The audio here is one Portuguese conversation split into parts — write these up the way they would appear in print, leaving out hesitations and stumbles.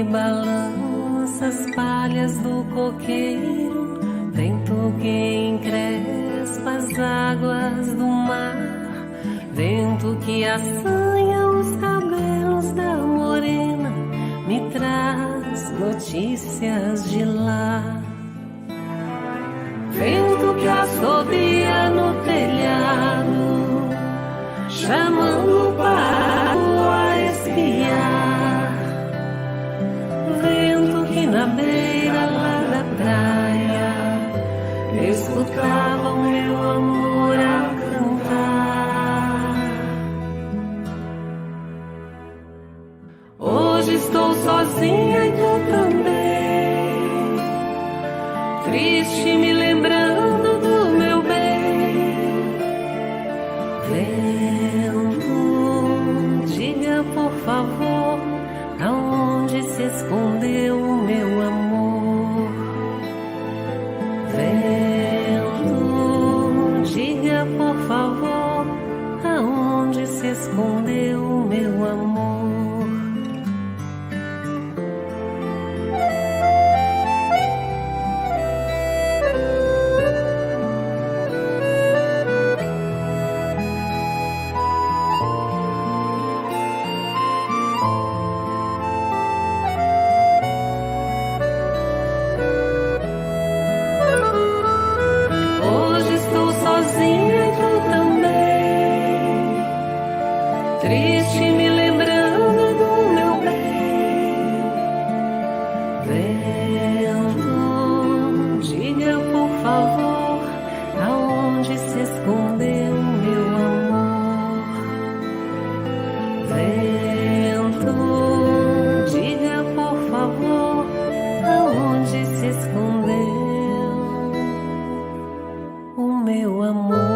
que balança as palhas do coqueiro, vento que encrespa as águas do mar, vento que assanha os cabelos da morena, me traz notícias de lá. Vento que assobia no telhado, chamando para a espiar. Vento que na beira lá da praia escutava o meu amor a cantar. Hoje estou sozinha e tu também, triste me lembrando do meu bem. Vento, diga por favor, aonde se escondeu o meu amor? Vento, diga por favor, aonde se escondeu o meu amor? Triste me lembrando do meu bem. Vento, diga por favor, aonde se escondeu o meu amor? Vento, diga por favor, aonde se escondeu o meu amor?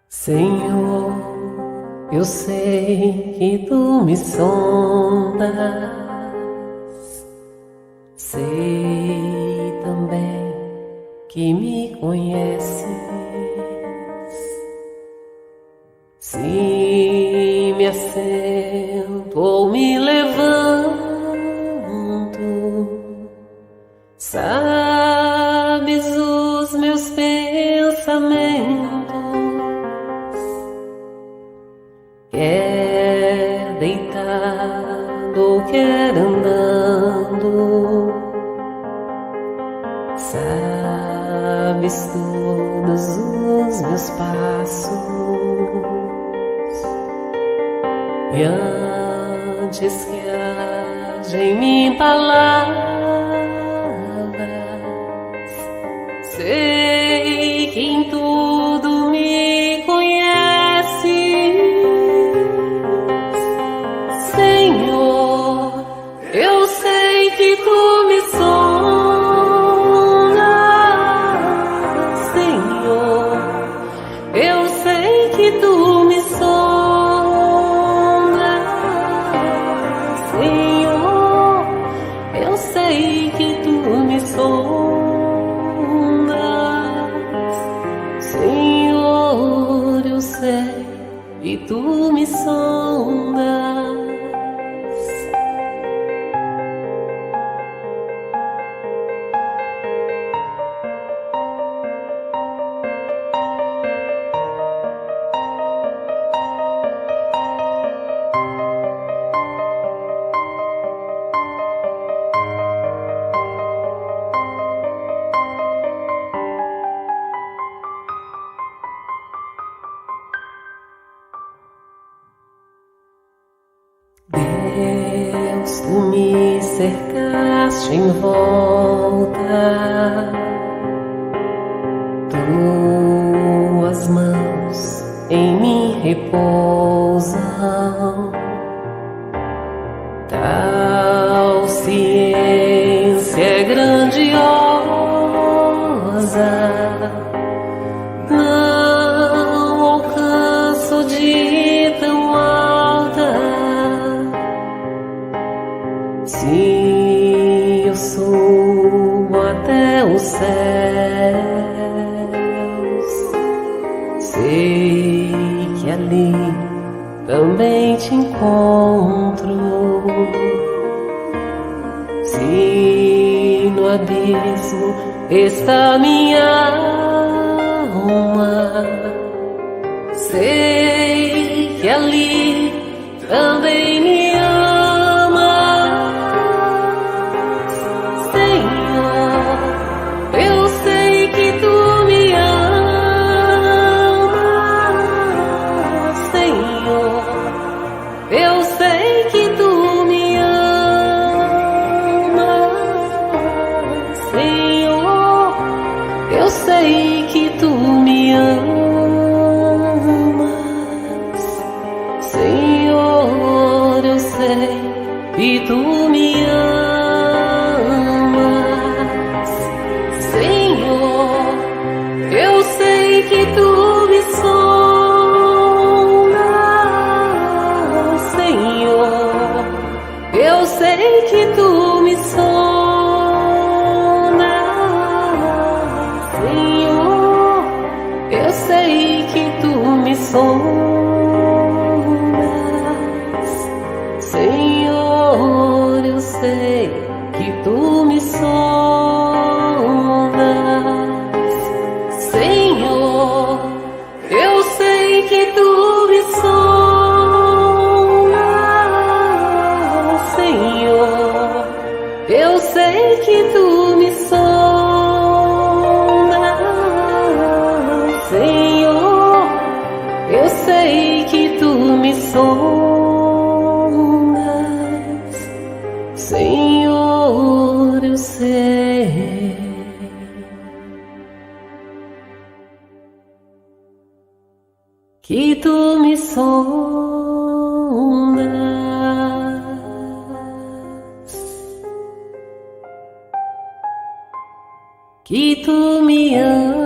Senhor, eu sei que tu me sondas, sei também que me conheces. Se me assento ou me levanto, sabes os meus pensamentos. Quer deitado ou quer andando, sabes todos os meus passos. E antes que haja em mim palavras, sei que em tudo me conheces. Senhor, eu sei que tu me sondas. Senhor, eu sei que tu me sondas. tu me sondas. Deus, tu me cercaste em volta, tuas mãos em mim repousam, tal ciência é grandiosa, não alcanço de tão alta. Se eu subo até os céus, sei que ali também te encontro. Se no abismo está minha alma, sei que ali também me ama. Senhor, eu sei que tu me amas. Senhor, eu sei que tu me amas. Senhor, eu sei que tu me amas. Senhor, eu sei que tu me amas. Senhor, eu sei que tu me sondas. Senhor, eu sei que tu me sondas. Senhor, eu sei que tu me sondas. Senhor, eu sei que tu me sondas. Senhor, eu sei que tu me sondas. Senhor, eu sei que tu me sondas. Senhor, eu sei que tu me sondas. Senhor, eu sei que tu me sondas, que tu me amas.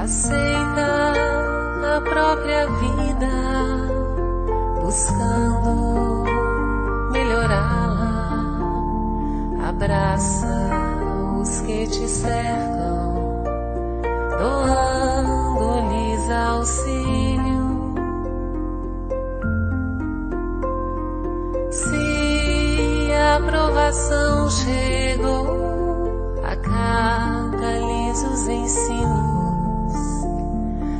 Aceita a própria vida, buscando melhorá-la. Abraça os que te cercam, doando-lhes auxílio. Se a aprovação chegou, acata-lhes os ensinos.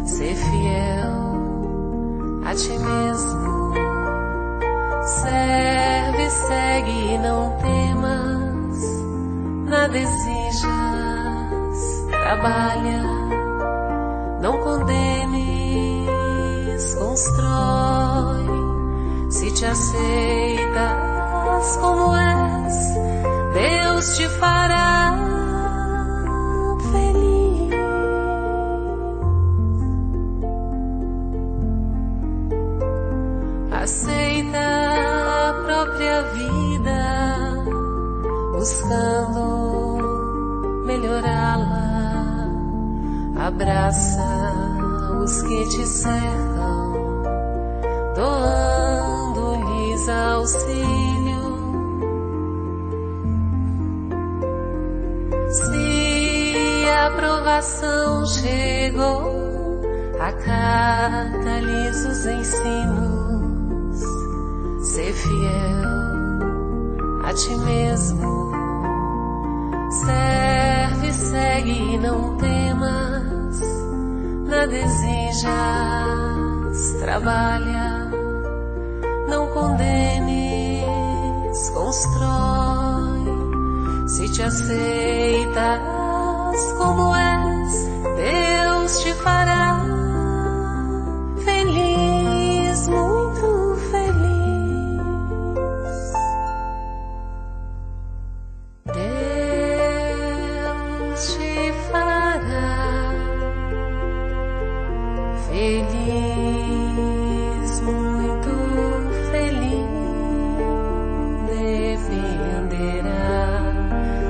Ser fiel a ti mesmo. Serve, segue e não temas. Nada exijas, trabalha. Não condenes, constrói. Se te aceitas como és, Deus te fará feliz. Aceita a própria vida, buscando melhorá-la. Abraça os que te cercam, doando-lhes auxílio. Se a aprovação chegou, acata-lhes os ensinos. Ser fiel a ti mesmo. Serve, segue e não temas. Nada exijas, trabalha. Não condenes, constrói. Se te aceitas como és, Deus te fará feliz, muito feliz. Deus te fará feliz, muito feliz. Dependerá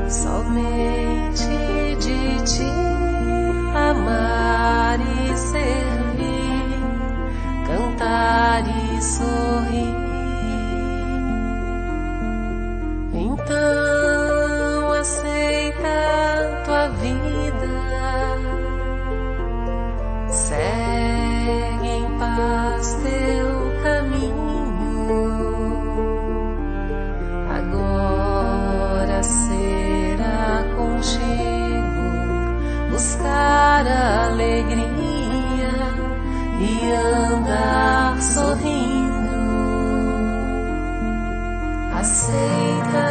somente de ti, amar e servir, cantar e sorrir. Então aceita tua vida, segue em paz teu caminho. Agora será contigo buscar a alegria e andar sorrindo. Aceita.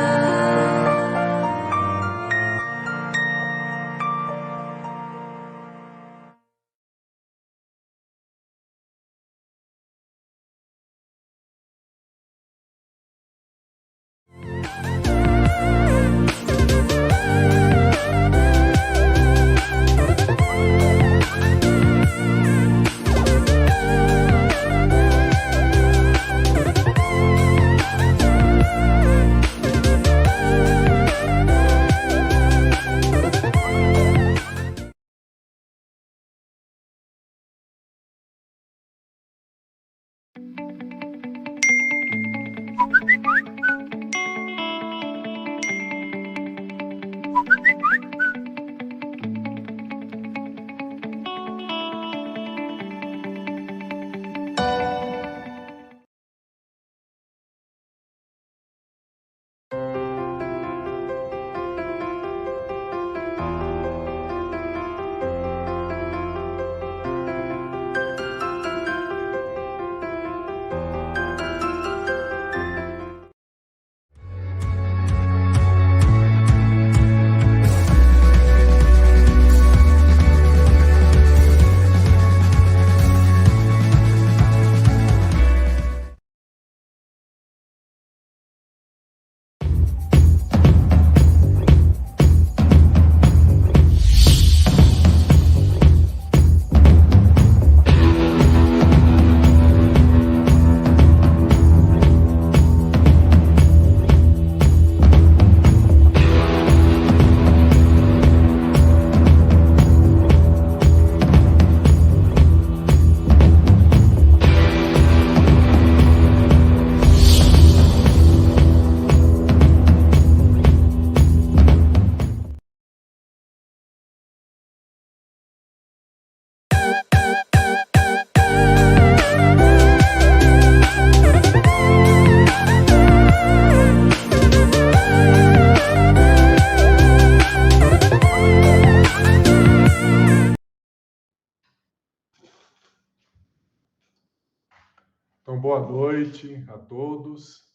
Então, boa noite a todos.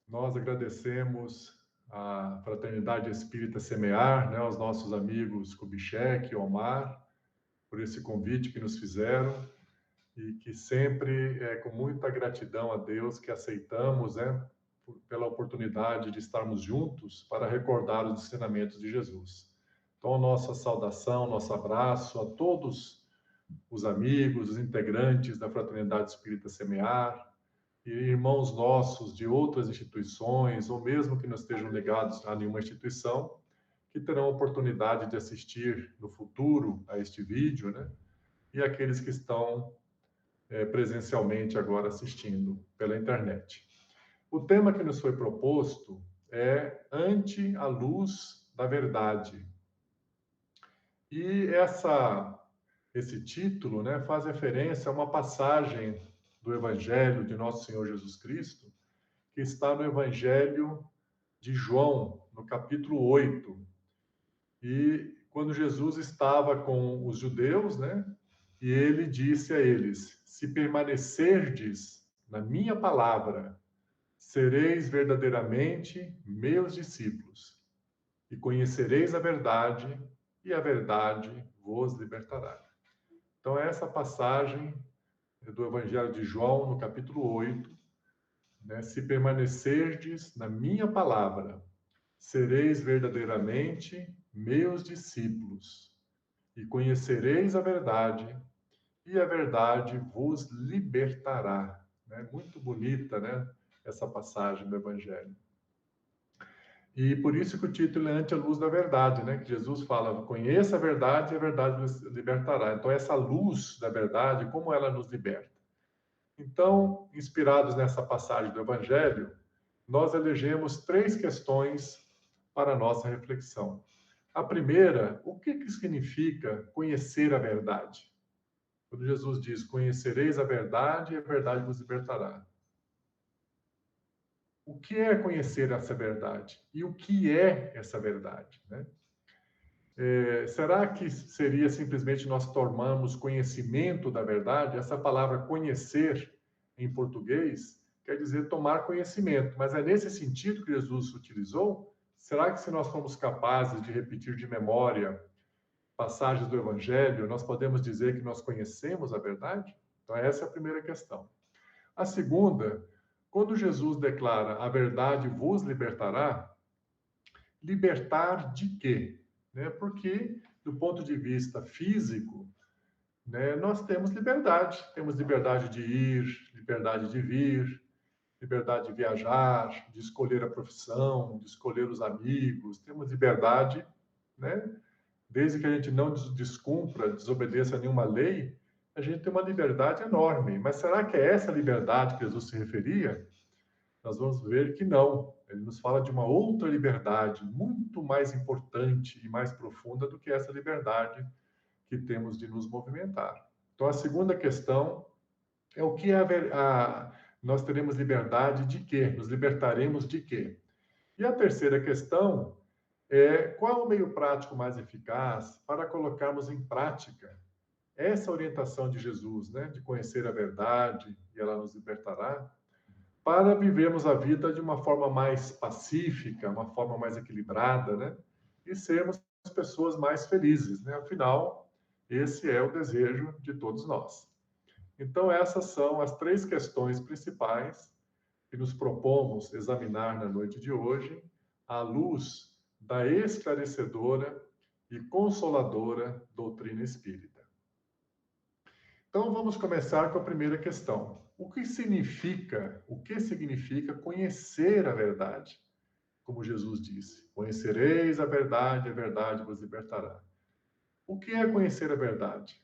Nós agradecemos à Fraternidade Espírita Semear, né, aos nossos amigos Kubitschek e Omar, por esse convite que nos fizeram e que sempre é com muita gratidão a Deus que aceitamos, né, pela oportunidade de estarmos juntos para recordar os ensinamentos de Jesus. Então, nossa saudação, nosso abraço a todos os amigos, os integrantes da Fraternidade Espírita Semear, e irmãos nossos de outras instituições, ou mesmo que não estejam ligados a nenhuma instituição, que terão oportunidade de assistir no futuro a este vídeo, né? E aqueles que estão presencialmente agora assistindo pela internet. O tema que nos foi proposto é Ante a Luz da Verdade. E esse título, né, faz referência a uma passagem do Evangelho de Nosso Senhor Jesus Cristo, que está no Evangelho de João, no capítulo 8. E quando Jesus estava com os judeus, né, e ele disse a eles: se permanecerdes na minha palavra, sereis verdadeiramente meus discípulos, e conhecereis a verdade, e a verdade vos libertará. Então, essa passagem do Evangelho de João, no capítulo 8, né? Se permanecerdes na minha palavra, sereis verdadeiramente meus discípulos, e conhecereis a verdade, e a verdade vos libertará. Né? Muito bonita, né? Essa passagem do Evangelho. E por isso que o título é Ante a Luz da Verdade, né? Que Jesus fala, conheça a verdade e a verdade vos libertará. Então, essa luz da verdade, como ela nos liberta? Então, inspirados nessa passagem do Evangelho, nós elegemos 3 questões para a nossa reflexão. A primeira, o que significa conhecer a verdade? Quando Jesus diz, conhecereis a verdade e a verdade vos libertará. O que é conhecer essa verdade? E o que é essa verdade? Né? Será que seria simplesmente nós tomarmos conhecimento da verdade? Essa palavra conhecer, em português, quer dizer tomar conhecimento. Mas é nesse sentido que Jesus utilizou? Será que se nós formos capazes de repetir de memória passagens do Evangelho, nós podemos dizer que nós conhecemos a verdade? Então, essa é a primeira questão. A segunda, quando Jesus declara a verdade vos libertará, libertar de quê? Né? Porque, do ponto de vista físico, né, nós temos liberdade de ir, liberdade de vir, liberdade de viajar, de escolher a profissão, de escolher os amigos, temos liberdade, né? Desde que a gente não descumpra, desobedeça a nenhuma lei, a gente tem uma liberdade enorme. Mas será que é essa liberdade que Jesus se referia? Nós vamos ver que não. Ele nos fala de uma outra liberdade, muito mais importante e mais profunda do que essa liberdade que temos de nos movimentar. Então, a segunda questão é o que nós teremos liberdade de quê? Nos libertaremos de quê? E a terceira questão é qual é o meio prático mais eficaz para colocarmos em prática essa orientação de Jesus, né? De conhecer a verdade e ela nos libertará, para vivermos a vida de uma forma mais pacífica, uma forma mais equilibrada, né? E sermos pessoas mais felizes, né? Afinal, esse é o desejo de todos nós. Então, essas são as 3 questões principais que nos propomos examinar na noite de hoje, à luz da esclarecedora e consoladora doutrina espírita. Então, vamos começar com a primeira questão. O que significa conhecer a verdade? Como Jesus disse, conhecereis a verdade vos libertará. O que é conhecer a verdade?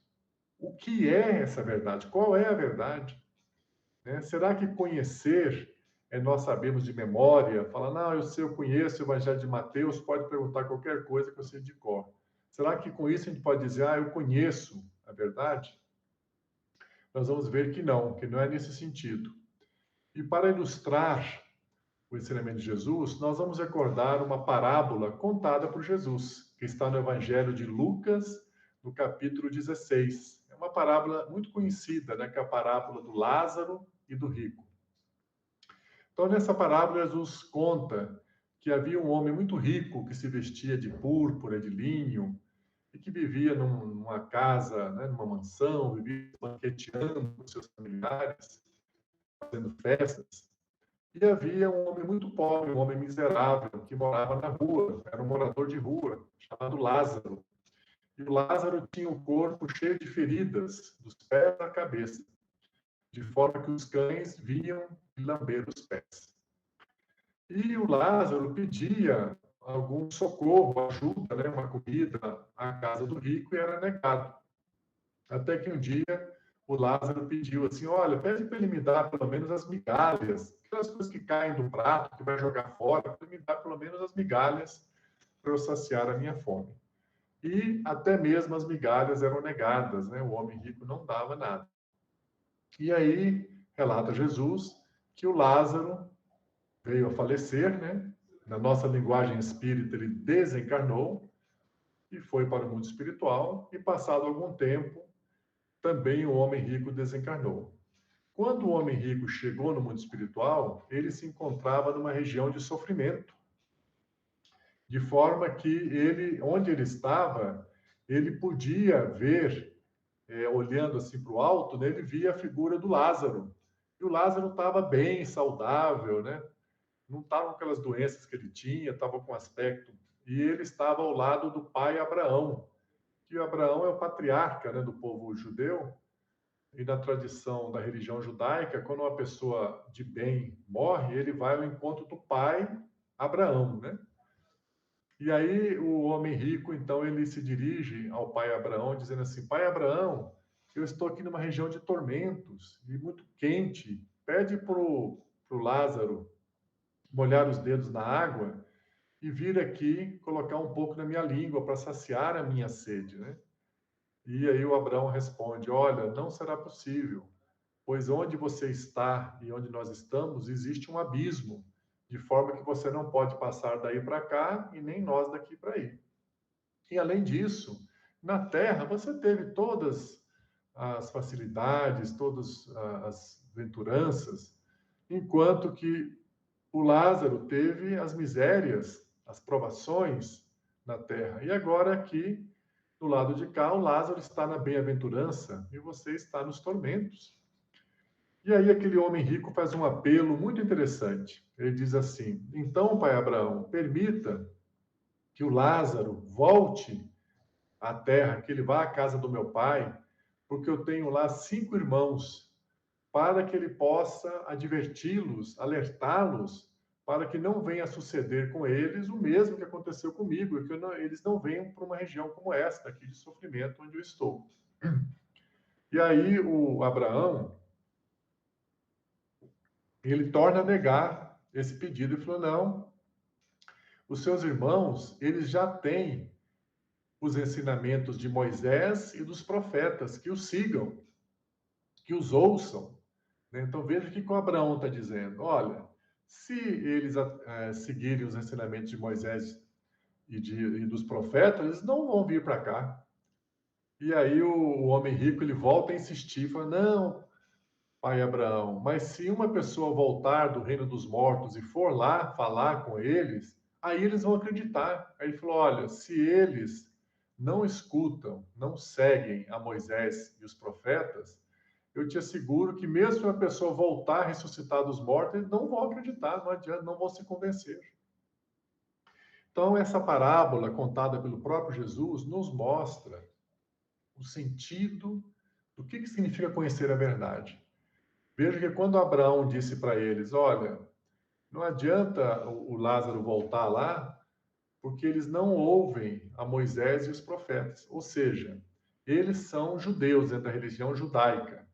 O que é essa verdade? Qual é a verdade? Né? Será que conhecer é nós sabemos de memória? Fala, não, eu conheço o Evangelho de Mateus, pode perguntar qualquer coisa que eu sei de cor. Será que com isso a gente pode dizer, eu conheço a verdade? Nós vamos ver que não é nesse sentido. E para ilustrar o ensinamento de Jesus, nós vamos recordar uma parábola contada por Jesus, que está no Evangelho de Lucas, no capítulo 16. É uma parábola muito conhecida, né, que é a parábola do Lázaro e do rico. Então, nessa parábola, Jesus conta que havia um homem muito rico que se vestia de púrpura, de linho, e que vivia numa casa, né, numa mansão, vivia banqueteando com seus familiares, fazendo festas. E havia um homem muito pobre, um homem miserável, que morava na rua, era um morador de rua, chamado Lázaro. E o Lázaro tinha o corpo cheio de feridas, dos pés à cabeça, de forma que os cães vinham e lamber os pés. E o Lázaro pedia algum socorro, ajuda, né, uma comida à casa do rico e era negado. Até que um dia o Lázaro pediu assim: olha, pede para ele me dar pelo menos as migalhas, aquelas coisas que caem do prato, que vai jogar fora, para ele me dar pelo menos as migalhas para eu saciar a minha fome. E até mesmo as migalhas eram negadas, né? O homem rico não dava nada. E aí relata Jesus que o Lázaro veio a falecer, né? Na nossa linguagem espírita, ele desencarnou e foi para o mundo espiritual, e passado algum tempo, também o homem rico desencarnou. Quando o homem rico chegou no mundo espiritual, ele se encontrava numa região de sofrimento, de forma que ele, onde ele estava, ele podia ver, olhando assim para o alto, né, ele via a figura do Lázaro. E o Lázaro estava bem, saudável, né? Não estava com aquelas doenças que ele tinha, estava com aspecto. E ele estava ao lado do pai Abraão, que Abraão é o patriarca, né, do povo judeu. E na tradição da religião judaica, quando uma pessoa de bem morre, ele vai ao encontro do pai Abraão, né? E aí o homem rico, então, ele se dirige ao pai Abraão, dizendo assim: pai Abraão, eu estou aqui numa região de tormentos e muito quente. Pede para o Lázaro molhar os dedos na água e vir aqui colocar um pouco na minha língua para saciar a minha sede, né? E aí o Abraão responde: olha, não será possível, pois onde você está e onde nós estamos existe um abismo, de forma que você não pode passar daí para cá e nem nós daqui para aí. E além disso, na Terra você teve todas as facilidades, todas as venturanças, enquanto que o Lázaro teve as misérias, as provações na Terra. E agora aqui, do lado de cá, o Lázaro está na bem-aventurança e você está nos tormentos. E aí aquele homem rico faz um apelo muito interessante. Ele diz assim: então, pai Abraão, permita que o Lázaro volte à terra, que ele vá à casa do meu pai, porque eu tenho lá 5 irmãos, para que ele possa adverti-los, alertá-los, para que não venha a suceder com eles o mesmo que aconteceu comigo, e que eles não venham para uma região como esta aqui de sofrimento onde eu estou. E aí o Abraão, ele torna a negar esse pedido e falou: não, os seus irmãos, eles já têm os ensinamentos de Moisés e dos profetas, que os sigam, que os ouçam. Né? Então veja o que o Abraão está dizendo: olha, se eles seguirem os ensinamentos de Moisés e dos profetas, eles não vão vir para cá. E aí o homem rico ele volta a insistir, fala: não, pai Abraão, mas se uma pessoa voltar do reino dos mortos e for lá falar com eles, aí eles vão acreditar. Aí ele falou: olha, se eles não escutam, não seguem a Moisés e os profetas, eu te asseguro que mesmo se uma pessoa voltar a ressuscitar dos mortos, eles não vão acreditar, não adianta, não vão se convencer. Então, essa parábola contada pelo próprio Jesus nos mostra o sentido do que significa conhecer a verdade. Veja que quando Abraão disse para eles: olha, não adianta o Lázaro voltar lá, porque eles não ouvem a Moisés e os profetas. Ou seja, eles são judeus, da religião judaica.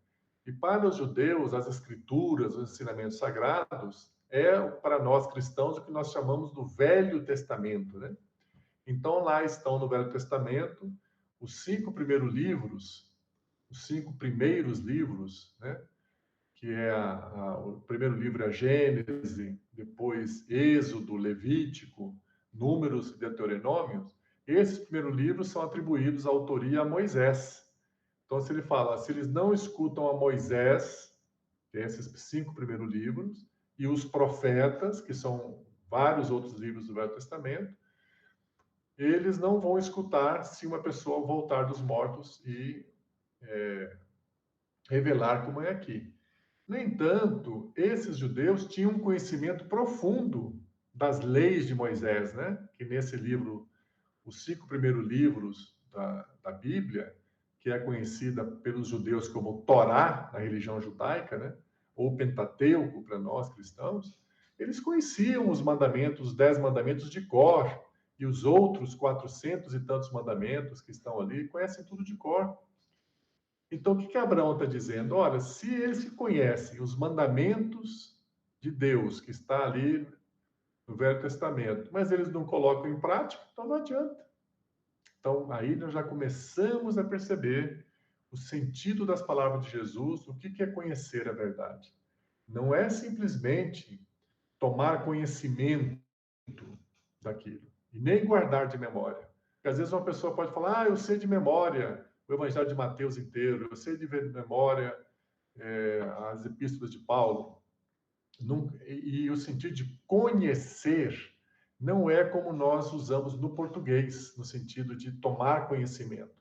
E para os judeus, as escrituras, os ensinamentos sagrados, é para nós cristãos o que nós chamamos do Velho Testamento, né? Então lá estão no Velho Testamento os 5 primeiros livros, os 5 primeiros livros, né? Que é o primeiro livro é a Gênese, depois Êxodo, Levítico, Números e Deuteronômios. Esses primeiros livros são atribuídos à autoria a Moisés. Então, se ele fala: se eles não escutam a Moisés Tem esses 5 primeiros livros, e os profetas, que são vários outros livros do Velho Testamento, eles não vão escutar se uma pessoa voltar dos mortos e revelar como é aqui. No entanto, esses judeus tinham um conhecimento profundo das leis de Moisés, né? Que nesse livro, os 5 primeiros livros da Bíblia, que é conhecida pelos judeus como Torá, na religião judaica, né? Ou Pentateuco para nós cristãos, eles conheciam os mandamentos, os 10 mandamentos de cor, e os outros 400 e tantos mandamentos que estão ali, conhecem tudo de cor. Então, o que Abraão está dizendo? Olha, se eles conhecem os mandamentos de Deus, que está ali no Velho Testamento, mas eles não colocam em prática, então não adianta. Então, aí nós já começamos a perceber o sentido das palavras de Jesus, o que é conhecer a verdade. Não é simplesmente tomar conhecimento daquilo, e nem guardar de memória. Porque às vezes uma pessoa pode falar, eu sei de memória o Evangelho de Mateus inteiro, eu sei de memória as epístolas de Paulo. E o sentido de conhecer não é como nós usamos no português, no sentido de tomar conhecimento.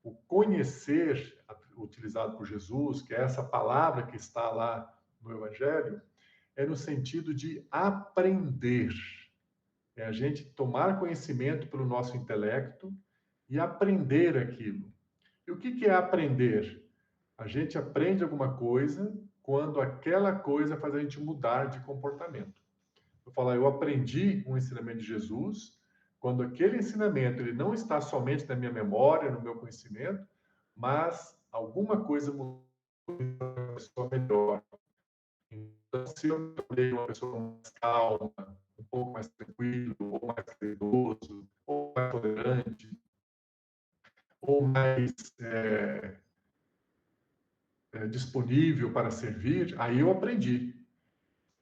O conhecer, utilizado por Jesus, que é essa palavra que está lá no Evangelho, é no sentido de aprender. É a gente tomar conhecimento pelo nosso intelecto e aprender aquilo. E o que é aprender? A gente aprende alguma coisa quando aquela coisa faz a gente mudar de comportamento. Eu falo, eu aprendi um ensinamento de Jesus, quando aquele ensinamento ele não está somente na minha memória, no meu conhecimento, mas alguma coisa mudou para uma pessoa melhor. Então, se eu tornei uma pessoa mais calma, um pouco mais tranquilo, ou mais caridoso, ou mais tolerante, ou mais disponível para servir, aí eu aprendi.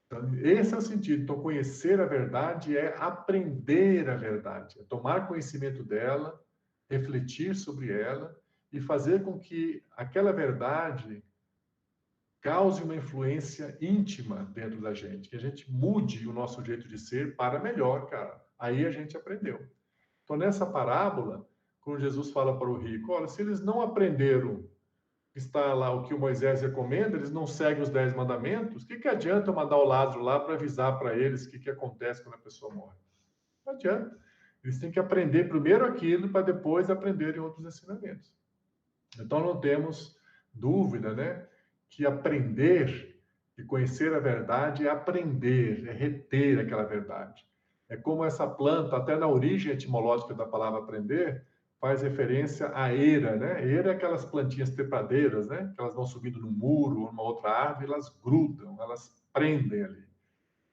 Então, esse é o sentido. Então, conhecer a verdade é aprender a verdade, é tomar conhecimento dela, refletir sobre ela e fazer com que aquela verdade cause uma influência íntima dentro da gente, que a gente mude o nosso jeito de ser para melhor, cara. Aí a gente aprendeu. Então, nessa parábola, quando Jesus fala para o rico, olha, se eles não aprenderam, está lá o que o Moisés recomenda, eles não seguem os 10 mandamentos, o que adianta eu mandar o Lázaro lá para avisar para eles o que acontece quando a pessoa morre? Não adianta. Eles têm que aprender primeiro aquilo para depois aprenderem outros ensinamentos. Então, não temos dúvida, né, que aprender e conhecer a verdade é aprender, é reter aquela verdade. É como essa planta, até na origem etimológica da palavra aprender, faz referência à eira, né? Eira é aquelas plantinhas trepadeiras, né? Que elas vão subindo no muro ou numa outra árvore, elas grudam, elas prendem ali.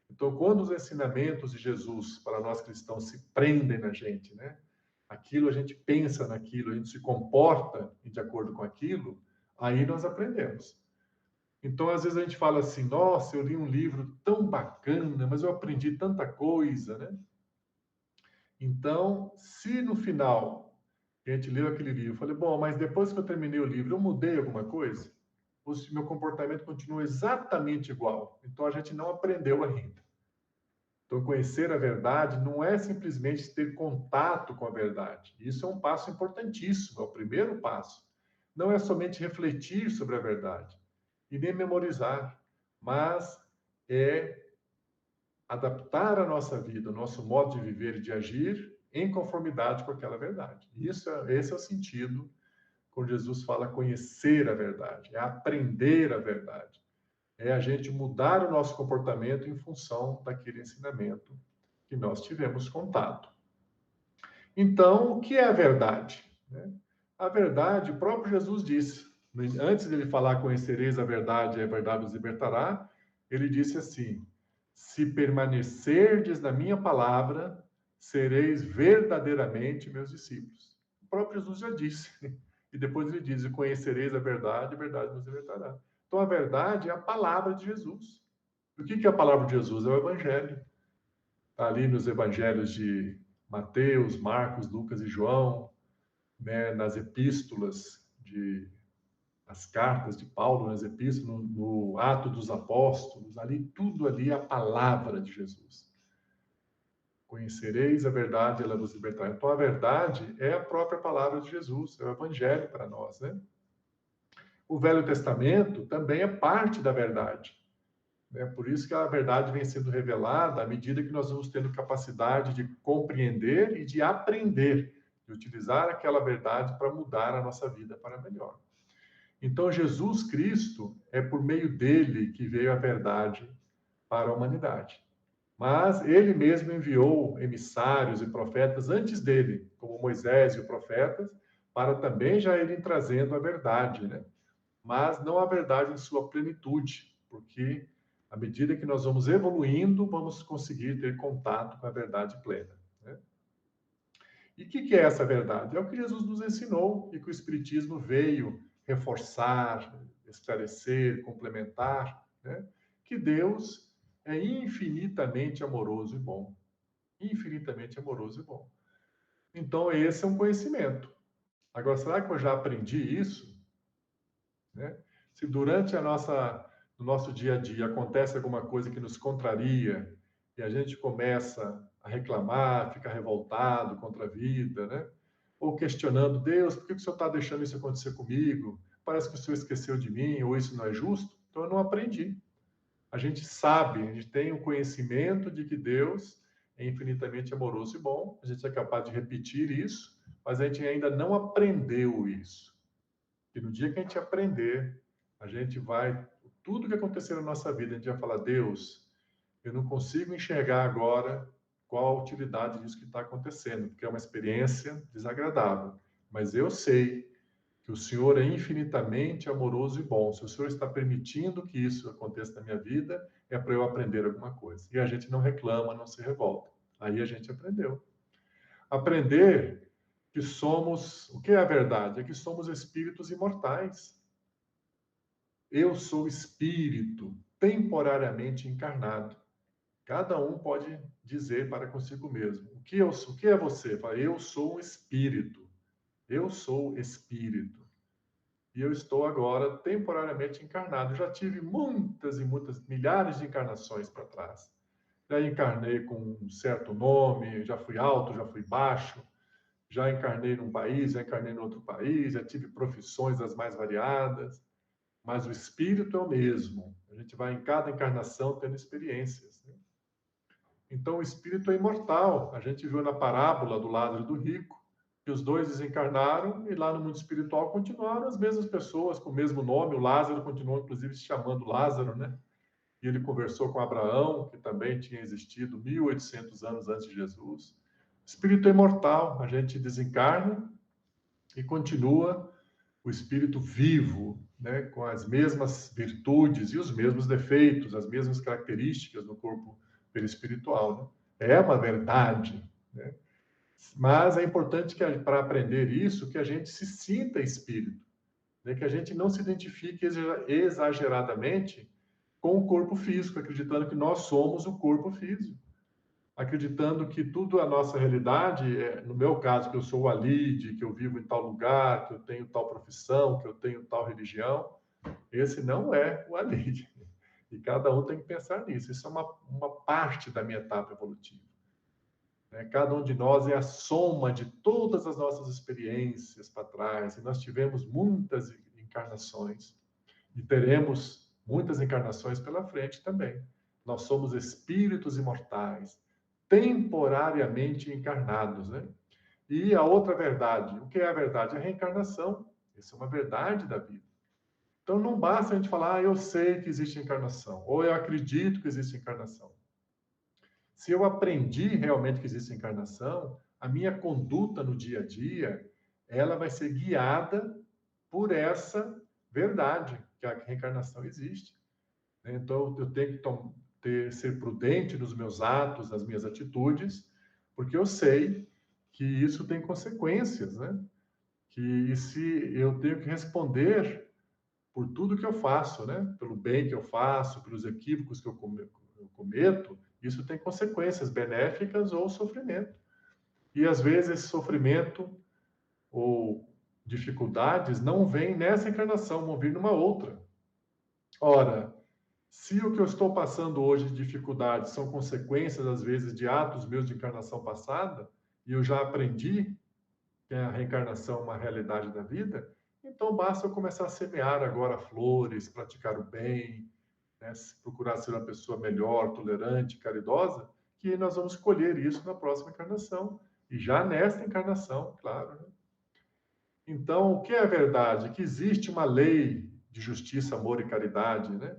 Então, quando os ensinamentos de Jesus para nós cristãos se prendem na gente, né? Aquilo a gente pensa naquilo, a gente se comporta de acordo com aquilo, aí nós aprendemos. Então, às vezes a gente fala assim, nossa, eu li um livro tão bacana, mas eu aprendi tanta coisa, né? Então, se no final a gente leu aquele livro, eu falei, bom, mas depois que eu terminei o livro, eu mudei alguma coisa? Ou se meu comportamento continua exatamente igual? Então, a gente não aprendeu ainda. Então, conhecer a verdade não é simplesmente ter contato com a verdade. Isso é um passo importantíssimo, é o primeiro passo. Não é somente refletir sobre a verdade e nem memorizar, mas é adaptar a nossa vida, o nosso modo de viver e de agir em conformidade com aquela verdade. Esse é o sentido quando Jesus fala conhecer a verdade, é aprender a verdade. É a gente mudar o nosso comportamento em função daquele ensinamento que nós tivemos contato. Então, o que é a verdade? A verdade, o próprio Jesus disse, antes dele falar conhecereis a verdade os libertará, ele disse assim, se permanecerdes na minha palavra, sereis verdadeiramente meus discípulos. O próprio Jesus já disse. E depois ele diz, conhecereis a verdade nos libertará. Então, a verdade é a palavra de Jesus. O que é a palavra de Jesus? É o Evangelho. Está ali nos Evangelhos de Mateus, Marcos, Lucas e João, né, nas epístolas de as cartas de Paulo, nas epístolas, no Ato dos Apóstolos, ali, tudo ali é a palavra de Jesus. Conhecereis a verdade, ela vos libertará. Então, a verdade é a própria palavra de Jesus, é o evangelho para nós, né? O Velho Testamento também é parte da verdade, né? Por isso que a verdade vem sendo revelada à medida que nós vamos tendo capacidade de compreender e de aprender, de utilizar aquela verdade para mudar a nossa vida para melhor. Então, Jesus Cristo é por meio dele que veio a verdade para a humanidade. Mas ele mesmo enviou emissários e profetas antes dele, como Moisés e os profetas, para também já irem trazendo a verdade, né? Mas não a verdade em sua plenitude, porque à medida que nós vamos evoluindo, vamos conseguir ter contato com a verdade plena, né? E o que é essa verdade? É o que Jesus nos ensinou e que o Espiritismo veio reforçar, esclarecer, complementar, né? Que Deus é infinitamente amoroso e bom. Infinitamente amoroso e bom. Então, esse é um conhecimento. Agora, será que eu já aprendi isso? Né? Se durante no nosso dia a dia acontece alguma coisa que nos contraria e a gente começa a reclamar, ficar revoltado contra a vida, né? Ou questionando, Deus, por que o Senhor está deixando isso acontecer comigo? Parece que o Senhor esqueceu de mim, ou isso não é justo. Então, eu não aprendi. A gente sabe, a gente tem o conhecimento de que Deus é infinitamente amoroso e bom, a gente é capaz de repetir isso, mas a gente ainda não aprendeu isso. E no dia que a gente aprender, a gente vai, tudo que acontecer na nossa vida, a gente vai falar, Deus, eu não consigo enxergar agora qual a utilidade disso que está acontecendo, porque é uma experiência desagradável. Mas eu sei que o Senhor é infinitamente amoroso e bom. Se o Senhor está permitindo que isso aconteça na minha vida, é para eu aprender alguma coisa. E a gente não reclama, não se revolta. Aí a gente aprendeu. Aprender que somos, o que é a verdade? É que somos espíritos imortais. Eu sou espírito temporariamente encarnado. Cada um pode dizer para consigo mesmo. O que eu sou? O que é você? Fala, eu sou um espírito. Eu sou espírito. E eu estou agora temporariamente encarnado. Já tive muitas e muitas, milhares de encarnações para trás. Já encarnei com um certo nome, já fui alto, já fui baixo, já encarnei num país, já encarnei em outro país, já tive profissões as mais variadas, mas o espírito é o mesmo. A gente vai em cada encarnação tendo experiências, né? Então, o espírito é imortal. A gente viu na parábola do Lázaro e do rico que os dois desencarnaram e lá no mundo espiritual continuaram as mesmas pessoas com o mesmo nome. O Lázaro continuou, inclusive, se chamando Lázaro, né? E ele conversou com Abraão, que também tinha existido 1800 anos antes de Jesus. O espírito é imortal. A gente desencarna e continua o espírito vivo, né? Com as mesmas virtudes e os mesmos defeitos, as mesmas características no corpo perispiritual, né? É uma verdade, né? Mas é importante que para aprender isso, que a gente se sinta espírito, né? Que a gente não se identifique exageradamente com o corpo físico, acreditando que nós somos o corpo físico, acreditando que tudo a nossa realidade, no meu caso, que eu sou o Alide, que eu vivo em tal lugar, que eu tenho tal profissão, que eu tenho tal religião, esse não é o Alide. E cada um tem que pensar nisso. Isso é uma parte da minha etapa evolutiva. Cada um de nós é a soma de todas as nossas experiências para trás. E nós tivemos muitas encarnações. E teremos muitas encarnações pela frente também. Nós somos espíritos imortais, temporariamente encarnados, né? E a outra verdade, o que é a verdade? A reencarnação. Isso é uma verdade da vida. Então não basta a gente falar, eu sei que existe encarnação, ou eu acredito que existe encarnação. Se eu aprendi realmente que existe encarnação, a minha conduta no dia a dia, ela vai ser guiada por essa verdade, que a reencarnação existe. Então, eu tenho que ser prudente nos meus atos, nas minhas atitudes, porque eu sei que isso tem consequências, né? Que se eu tenho que responder por tudo que eu faço, né? Pelo bem que eu faço, pelos equívocos que eu cometo, isso tem consequências benéficas ou sofrimento. E às vezes esse sofrimento ou dificuldades não vêm nessa encarnação, vão vir numa outra. Ora, se o que eu estou passando hoje de dificuldades são consequências, às vezes, de atos meus de encarnação passada, e eu já aprendi que a reencarnação é uma realidade da vida, então basta eu começar a semear agora flores, praticar o bem, né, procurar ser uma pessoa melhor, tolerante, caridosa, que nós vamos colher isso na próxima encarnação, e já nesta encarnação, claro. Né? Então, o que é a verdade? Que existe uma lei de justiça, amor e caridade, né?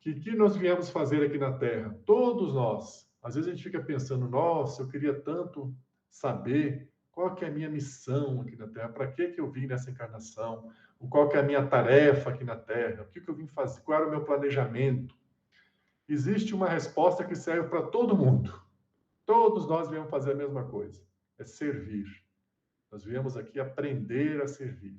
Que nós viemos fazer aqui na Terra? Todos nós. Às vezes a gente fica pensando, nossa, eu queria tanto saber qual que é a minha missão aqui na Terra, para que eu vim nessa encarnação, qual que é a minha tarefa aqui na Terra, o que eu vim fazer, qual era o meu planejamento. Existe uma resposta que serve para todo mundo. Todos nós viemos fazer a mesma coisa, é servir. Nós viemos aqui aprender a servir.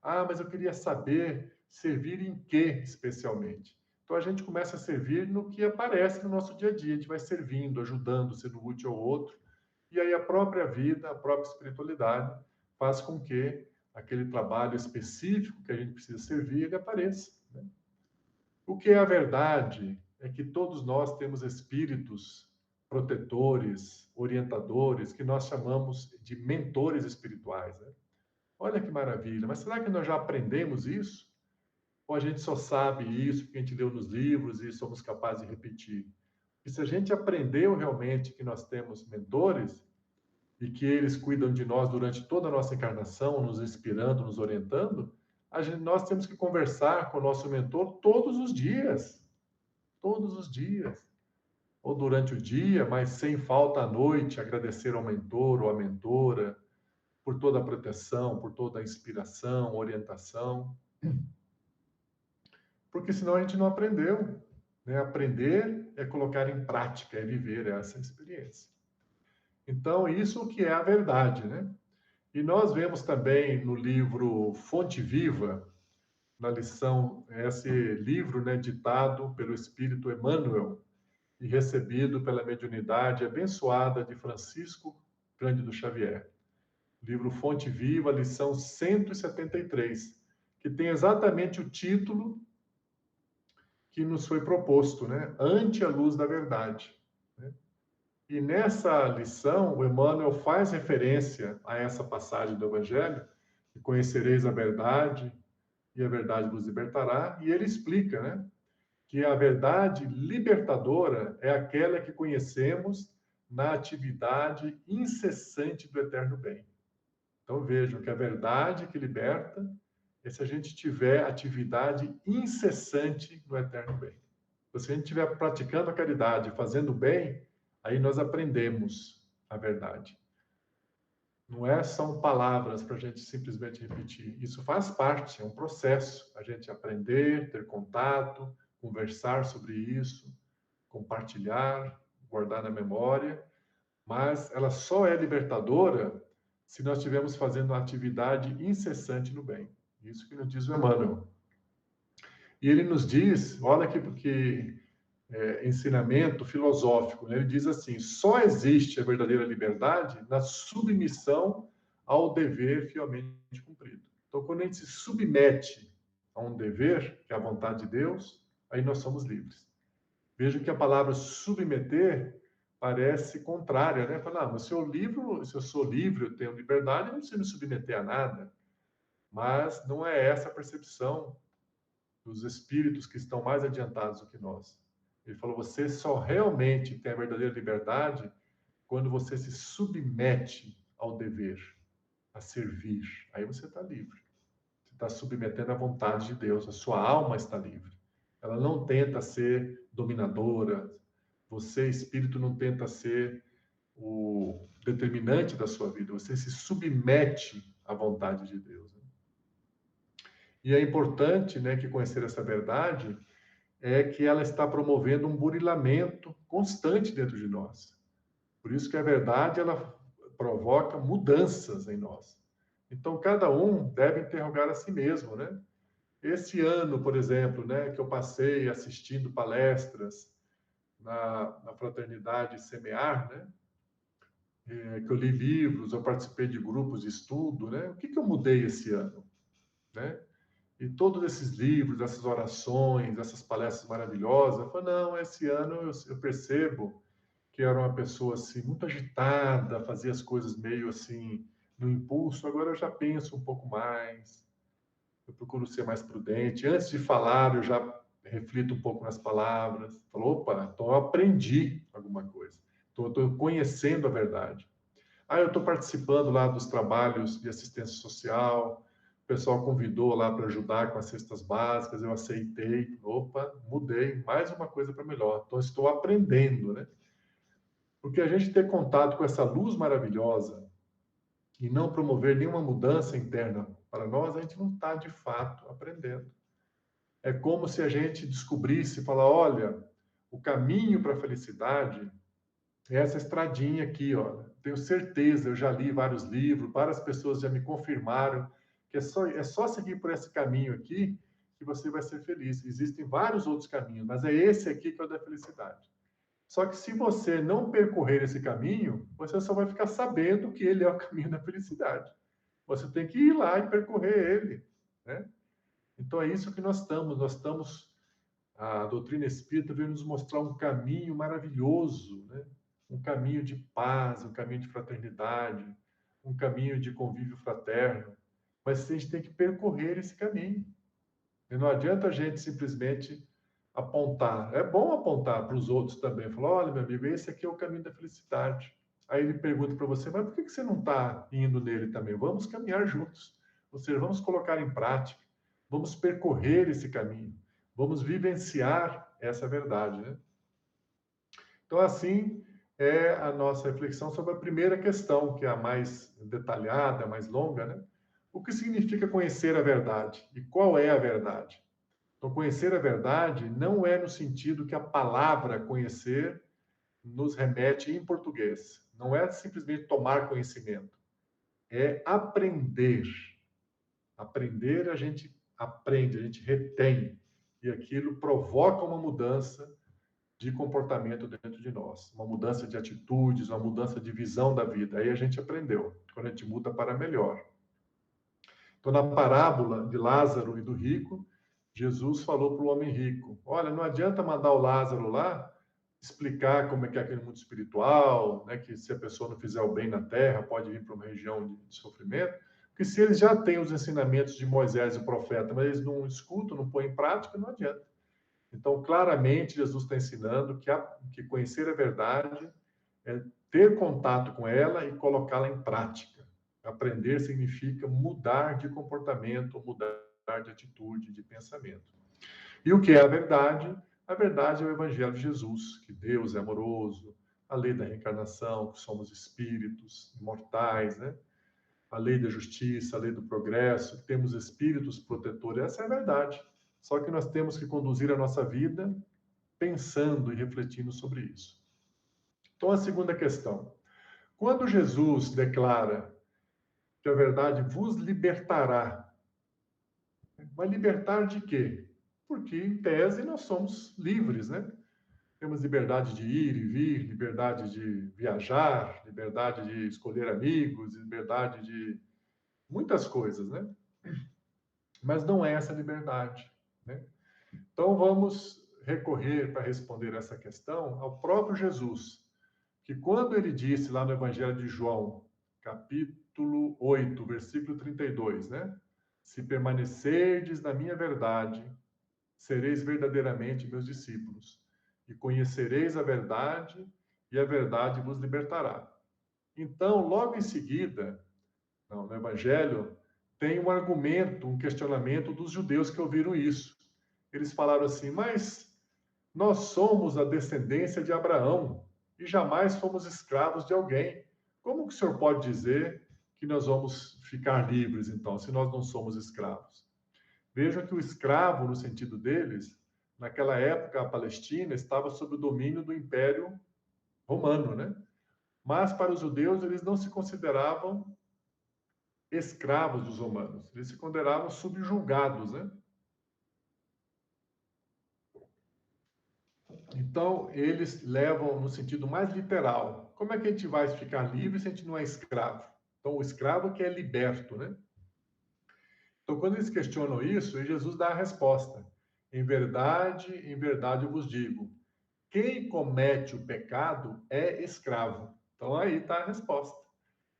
Ah, mas eu queria saber servir em quê, especialmente? Então, a gente começa a servir no que aparece no nosso dia a dia. A gente vai servindo, ajudando, sendo útil ao outro. E aí a própria vida, a própria espiritualidade faz com que aquele trabalho específico que a gente precisa servir, ele apareça. Né? O que é a verdade é que todos nós temos espíritos protetores, orientadores, que nós chamamos de mentores espirituais. Né? Olha que maravilha, mas será que nós já aprendemos isso? Ou a gente só sabe isso porque a gente leu nos livros e somos capazes de repetir? E se a gente aprendeu realmente que nós temos mentores e que eles cuidam de nós durante toda a nossa encarnação, nos inspirando, nos orientando, nós temos que conversar com o nosso mentor todos os dias. Todos os dias. Ou durante o dia, mas sem falta à noite, agradecer ao mentor ou à mentora por toda a proteção, por toda a inspiração, orientação. Porque senão a gente não aprendeu. Né? Aprender é colocar em prática, é viver essa experiência. Então, isso que é a verdade, né? E nós vemos também no livro Fonte Viva, na lição, esse livro, né, ditado pelo Espírito Emmanuel e recebido pela mediunidade abençoada de Francisco Cândido Xavier. Livro Fonte Viva, lição 173, que tem exatamente o título que nos foi proposto, né? Ante a luz da verdade. Né? E nessa lição, o Emmanuel faz referência a essa passagem do Evangelho, que conhecereis a verdade e a verdade vos libertará, e ele explica, né? Que a verdade libertadora é aquela que conhecemos na atividade incessante do eterno bem. Então vejam que a verdade que liberta é se a gente tiver atividade incessante no eterno bem. Então, se a gente estiver praticando a caridade, fazendo o bem, aí nós aprendemos a verdade. Não são palavras para a gente simplesmente repetir. Isso faz parte, é um processo. A gente aprender, ter contato, conversar sobre isso, compartilhar, guardar na memória. Mas ela só é libertadora se nós estivermos fazendo uma atividade incessante no bem. Isso que nos diz o Emmanuel. E ele nos diz, olha que ensinamento filosófico, né? Ele diz assim, só existe a verdadeira liberdade na submissão ao dever fielmente cumprido. Então, quando a gente se submete a um dever, que é a vontade de Deus, aí nós somos livres. Vejam que a palavra submeter parece contrária, né? Falar, mas se eu sou livre, eu tenho liberdade, eu não preciso me submeter a nada. Mas não é essa a percepção dos espíritos que estão mais adiantados do que nós. Ele falou, você só realmente tem a verdadeira liberdade quando você se submete ao dever, a servir. Aí você está livre. Você está submetendo à vontade de Deus. A sua alma está livre. Ela não tenta ser dominadora. Você, espírito, não tenta ser o determinante da sua vida. Você se submete à vontade de Deus. E é importante, né, que conhecer essa verdade é que ela está promovendo um burilamento constante dentro de nós. Por isso que a verdade ela provoca mudanças em nós. Então cada um deve interrogar a si mesmo, né? Esse ano, por exemplo, né, que eu passei assistindo palestras na fraternidade Semear, né? que eu li livros, eu participei de grupos de estudo, né? O que eu mudei esse ano, né? E todos esses livros, essas orações, essas palestras maravilhosas, eu falei, não, esse ano eu percebo que era uma pessoa assim muito agitada, fazia as coisas meio assim no impulso. Agora eu já penso um pouco mais, eu procuro ser mais prudente. Antes de falar, eu já reflito um pouco nas palavras. Falo, opa, então eu aprendi alguma coisa. Estou conhecendo a verdade. Eu estou participando lá dos trabalhos de assistência social. O pessoal convidou lá para ajudar com as cestas básicas. Eu aceitei. Opa, mudei. Mais uma coisa para melhor. Então, estou aprendendo, né? Porque a gente ter contato com essa luz maravilhosa e não promover nenhuma mudança interna para nós, a gente não está de fato aprendendo. É como se a gente descobrisse, falar, olha, o caminho para a felicidade é essa estradinha aqui, ó. Tenho certeza, eu já li vários livros, várias pessoas já me confirmaram que é só seguir por esse caminho aqui que você vai ser feliz. Existem vários outros caminhos, mas é esse aqui que é o da felicidade. Só que se você não percorrer esse caminho, você só vai ficar sabendo que ele é o caminho da felicidade. Você tem que ir lá e percorrer ele, né? Então é isso que nós estamos, a doutrina espírita veio nos mostrar um caminho maravilhoso, né? Um caminho de paz, um caminho de fraternidade, um caminho de convívio fraterno. Mas a gente tem que percorrer esse caminho. E não adianta a gente simplesmente apontar. É bom apontar para os outros também. Falar, olha, meu amigo, esse aqui é o caminho da felicidade. Aí ele pergunta para você, mas por que você não está indo nele também? Vamos caminhar juntos. Ou seja, vamos colocar em prática. Vamos percorrer esse caminho. Vamos vivenciar essa verdade, né? Então, assim, é a nossa reflexão sobre a primeira questão, que é a mais detalhada, a mais longa, né? O que significa conhecer a verdade? E qual é a verdade? Então, conhecer a verdade não é no sentido que a palavra conhecer nos remete em português. Não é simplesmente tomar conhecimento. É aprender. Aprender, a gente aprende, a gente retém. E aquilo provoca uma mudança de comportamento dentro de nós. Uma mudança de atitudes, uma mudança de visão da vida. Aí a gente aprendeu. Quando a gente muda para melhor. Então, na parábola de Lázaro e do rico, Jesus falou para o homem rico: olha, não adianta mandar o Lázaro lá explicar como é que é aquele mundo espiritual, né, que se a pessoa não fizer o bem na terra, pode ir para uma região de sofrimento, porque se eles já têm os ensinamentos de Moisés e o profeta, mas eles não escutam, não põem em prática, não adianta. Então, claramente, Jesus está ensinando que conhecer a verdade é ter contato com ela e colocá-la em prática. Aprender significa mudar de comportamento, mudar de atitude, de pensamento. E o que é a verdade? A verdade é o Evangelho de Jesus, que Deus é amoroso, a lei da reencarnação, que somos espíritos imortais, né? A lei da justiça, a lei do progresso, que temos espíritos protetores. Essa é a verdade. Só que nós temos que conduzir a nossa vida pensando e refletindo sobre isso. Então, a segunda questão. Quando Jesus declara que a verdade vos libertará. Mas libertar de quê? Porque, em tese, nós somos livres, né? Temos liberdade de ir e vir, liberdade de viajar, liberdade de escolher amigos, liberdade de muitas coisas, né? Mas não é essa liberdade, né? Então, vamos recorrer para responder essa questão ao próprio Jesus, que quando ele disse lá no Evangelho de João, capítulo 8, versículo 32, né? Se permanecerdes na minha verdade, sereis verdadeiramente meus discípulos, e conhecereis a verdade, e a verdade vos libertará. Então, logo em seguida, no Evangelho, tem um argumento, um questionamento dos judeus que ouviram isso. Eles falaram assim, mas nós somos a descendência de Abraão e jamais fomos escravos de alguém. Como que o senhor pode dizer que nós vamos ficar livres, então, se nós não somos escravos? Vejam que o escravo, no sentido deles, naquela época a Palestina estava sob o domínio do Império Romano, né? Mas para os judeus eles não se consideravam escravos dos romanos, eles se consideravam subjugados, né? Então, eles levam no sentido mais literal. como é que a gente vai ficar livre se a gente não é escravo? Então, o escravo que é liberto, né? Então, quando eles questionam isso, Jesus dá a resposta. Em verdade eu vos digo, quem comete o pecado é escravo. Então, aí está a resposta.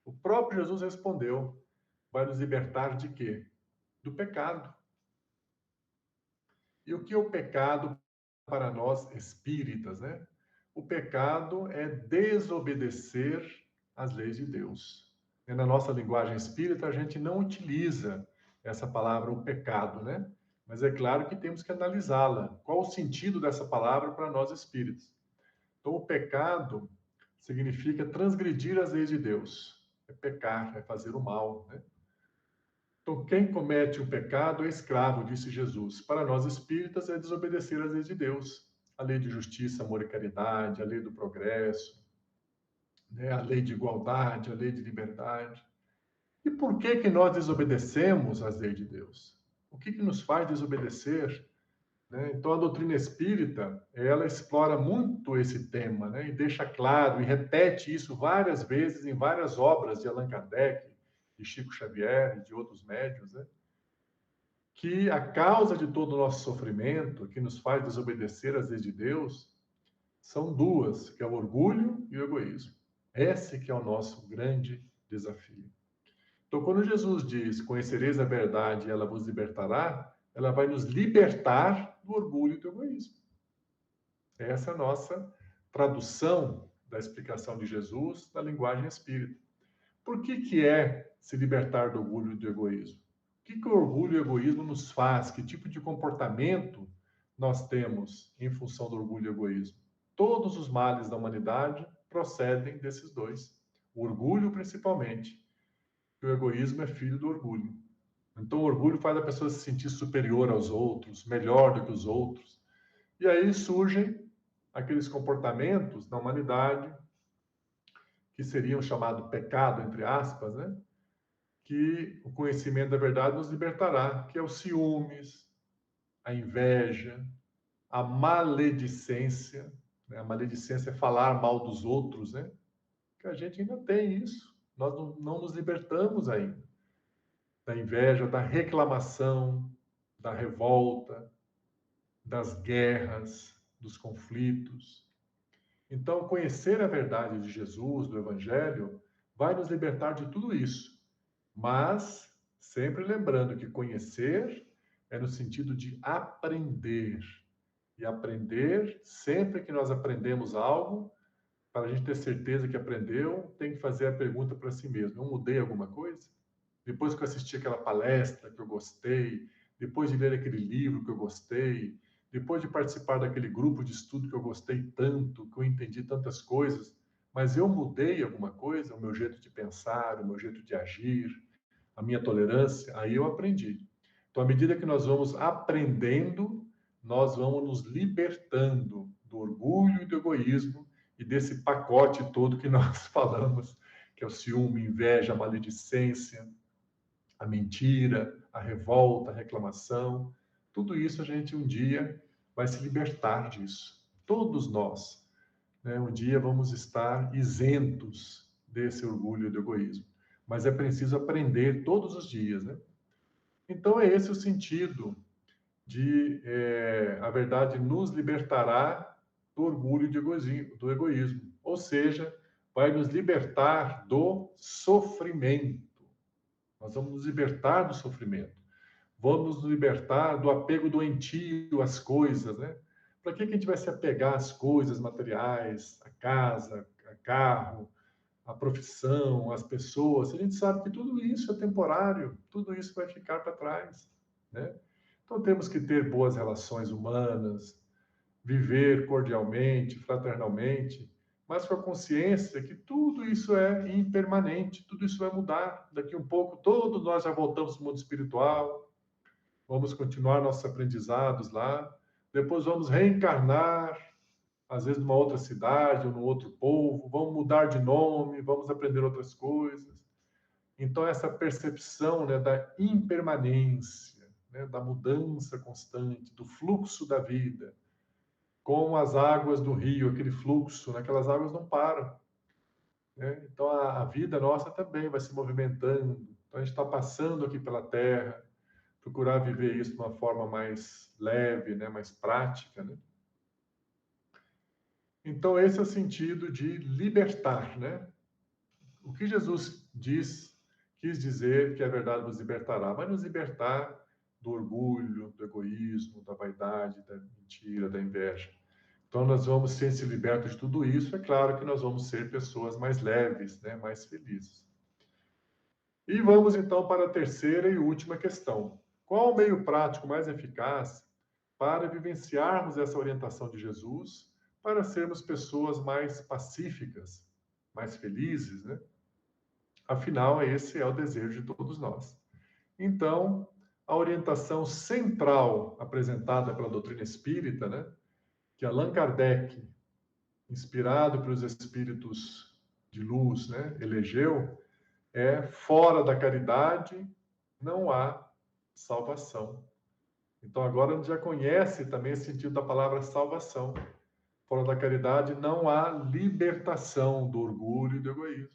O próprio Jesus respondeu, vai nos libertar de quê? Do pecado. E o que é o pecado para nós espíritas, né? O pecado é desobedecer às leis de Deus. E na nossa linguagem espírita, a gente não utiliza essa palavra, o pecado, né? Mas é claro que temos que analisá-la. Qual o sentido dessa palavra para nós espíritas? Então, o pecado significa transgredir as leis de Deus. É pecar, é fazer o mal, né? Então, quem comete o pecado é escravo, disse Jesus. Para nós espíritas, é desobedecer às leis de Deus. A lei de justiça, amor e caridade, a lei do progresso, né? A lei de igualdade, a lei de liberdade. E por que que nós desobedecemos às leis de Deus? O que que nos faz desobedecer? Né? Então, a doutrina espírita, ela explora muito esse tema, né? E deixa claro, e repete isso várias vezes em várias obras de Allan Kardec, de Chico Xavier e de outros médiuns, né? Que a causa de todo o nosso sofrimento, que nos faz desobedecer às leis de Deus, são duas, que é o orgulho e o egoísmo. Esse que é o nosso grande desafio. Então, quando Jesus diz, conhecereis a verdade e ela vos libertará, ela vai nos libertar do orgulho e do egoísmo. Essa é a nossa tradução da explicação de Jesus na linguagem espírita. Por que que é se libertar do orgulho e do egoísmo? O que que o orgulho e o egoísmo nos faz? Que tipo de comportamento nós temos em função do orgulho e egoísmo? Todos os males da humanidade procedem desses dois. O orgulho, principalmente, e o egoísmo é filho do orgulho. Então, o orgulho faz a pessoa se sentir superior aos outros, melhor do que os outros. E aí surgem aqueles comportamentos na humanidade que seriam chamado pecado, entre aspas, né? Que o conhecimento da verdade nos libertará, que é os ciúmes, a inveja, a maledicência. Né? A maledicência é falar mal dos outros, né? Que a gente ainda tem isso. Nós não nos libertamos ainda da inveja, da reclamação, da revolta, das guerras, dos conflitos. Então, conhecer a verdade de Jesus, do Evangelho, vai nos libertar de tudo isso. Mas, sempre lembrando que conhecer é no sentido de aprender. E aprender, sempre que nós aprendemos algo, para a gente ter certeza que aprendeu, tem que fazer a pergunta para si mesmo: eu mudei alguma coisa? Depois que eu assisti aquela palestra que eu gostei, depois de ler aquele livro que eu gostei, depois de participar daquele grupo de estudo que eu gostei tanto, que eu entendi tantas coisas, mas eu mudei alguma coisa, o meu jeito de pensar, o meu jeito de agir, a minha tolerância, aí eu aprendi. Então, à medida que nós vamos aprendendo, nós vamos nos libertando do orgulho e do egoísmo e desse pacote todo que nós falamos, que é o ciúme, inveja, a maledicência, a mentira, a revolta, a reclamação. Tudo isso a gente um dia vai se libertar disso. Todos nós, né, um dia vamos estar isentos desse orgulho e do egoísmo. Mas é preciso aprender todos os dias, né? Então é esse o sentido de a verdade nos libertará do orgulho e do egoísmo. Ou seja, vai nos libertar do sofrimento. Nós vamos nos libertar do sofrimento. Vamos nos libertar do apego doentio às coisas, né? Para que a gente vai se apegar às coisas materiais, à casa, a carro, à profissão, às pessoas? A gente sabe que tudo isso é temporário, tudo isso vai ficar para trás, né? Então temos que ter boas relações humanas, viver cordialmente, fraternalmente, mas com a consciência que tudo isso é impermanente, tudo isso vai mudar. Daqui um pouco, todos nós já voltamos para o mundo espiritual, vamos continuar nossos aprendizados lá, depois vamos reencarnar, às vezes numa outra cidade ou num outro povo, vamos mudar de nome, vamos aprender outras coisas. Então, essa percepção, né, da impermanência, né, da mudança constante, do fluxo da vida, como as águas do rio, aquele fluxo, né? Aquelas águas não param. né? Então, a vida nossa também vai se movimentando. Então, a gente está passando aqui pela Terra, procurar viver isso de uma forma mais leve, né? Mais prática, né? Então, esse é o sentido de libertar, né? O que Jesus quis dizer que a verdade nos libertará, vai nos libertar do orgulho, do egoísmo, da vaidade, da mentira, da inveja. Então, nós vamos ser se libertos de tudo isso. É claro que nós vamos ser pessoas mais leves, né? Mais felizes. E vamos então para a terceira e última questão. Qual o meio prático mais eficaz para vivenciarmos essa orientação de Jesus, para sermos pessoas mais pacíficas, mais felizes, né? Afinal, esse é o desejo de todos nós. Então, a orientação central apresentada pela doutrina espírita, né, que Allan Kardec, inspirado pelos espíritos de luz, né, elegeu, é: fora da caridade não há salvação. Então, agora a gente já conhece também o sentido da palavra salvação. Fora da caridade não há libertação do orgulho e do egoísmo.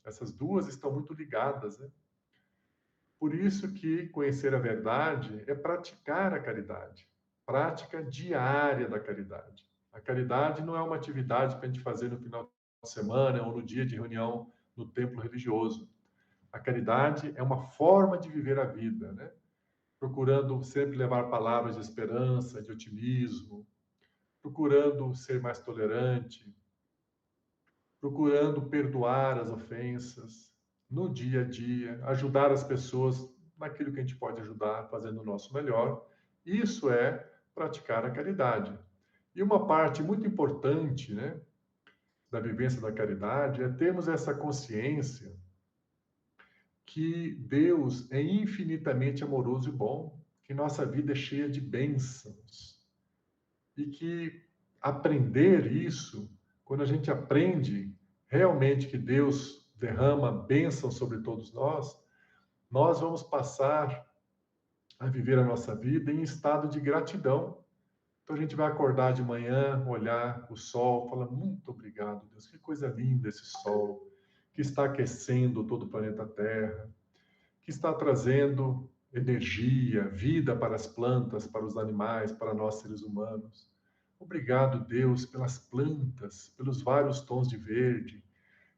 Essas duas estão muito ligadas, né? Por isso que conhecer a verdade é praticar a caridade, prática diária da caridade. A caridade não é uma atividade para a gente fazer no final de semana ou no dia de reunião no templo religioso. A caridade é uma forma de viver a vida, né? Procurando sempre levar palavras de esperança, de otimismo, procurando ser mais tolerante, procurando perdoar as ofensas no dia a dia, ajudar as pessoas naquilo que a gente pode ajudar, fazendo o nosso melhor. Isso é praticar a caridade. E uma parte muito importante, né, da vivência da caridade é termos essa consciência que Deus é infinitamente amoroso e bom, que nossa vida é cheia de bênçãos e que aprender isso, quando a gente aprende realmente que Deus derrama bênção sobre todos nós, nós vamos passar a viver a nossa vida em estado de gratidão. Então a gente vai acordar de manhã, olhar o sol, falar: muito obrigado, Deus, que coisa linda esse sol, que está aquecendo todo o planeta Terra, que está trazendo energia, vida para as plantas, para os animais, para nós seres humanos. Obrigado, Deus, pelas plantas, pelos vários tons de verde,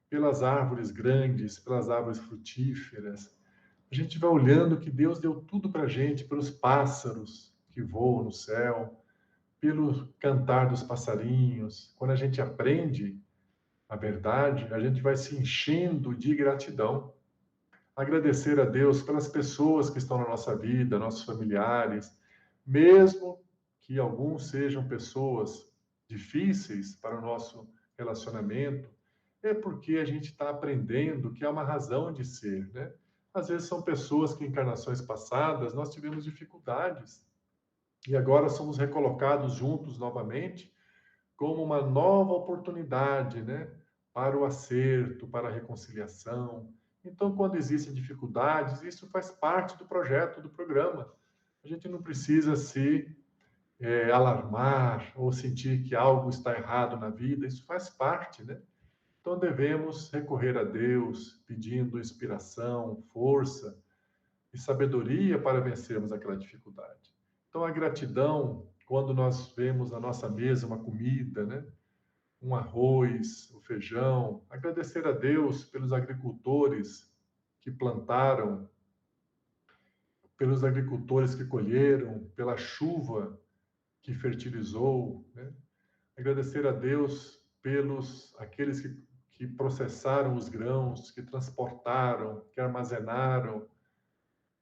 pelas árvores grandes, pelas árvores frutíferas. A gente vai olhando que Deus deu tudo para a gente, pelos pássaros que voam no céu, pelo cantar dos passarinhos. Quando a gente aprende a verdade, a gente vai se enchendo de gratidão. Agradecer a Deus pelas pessoas que estão na nossa vida, nossos familiares, mesmo que alguns sejam pessoas difíceis para o nosso relacionamento, é porque a gente está aprendendo que há uma razão de ser, né? Às vezes são pessoas que em encarnações passadas nós tivemos dificuldades e agora somos recolocados juntos novamente como uma nova oportunidade, né, para o acerto, para a reconciliação. Então, quando existem dificuldades, isso faz parte do projeto, do programa. A gente não precisa se alarmar ou sentir que algo está errado na vida, isso faz parte, né? Então, devemos recorrer a Deus, pedindo inspiração, força e sabedoria para vencermos aquela dificuldade. Então, a gratidão, quando nós vemos na nossa mesa uma comida, né? Um arroz, o feijão, agradecer a Deus pelos agricultores que plantaram, pelos agricultores que colheram, pela chuva que fertilizou, né? Agradecer a Deus pelos aqueles que processaram os grãos, que transportaram, que armazenaram,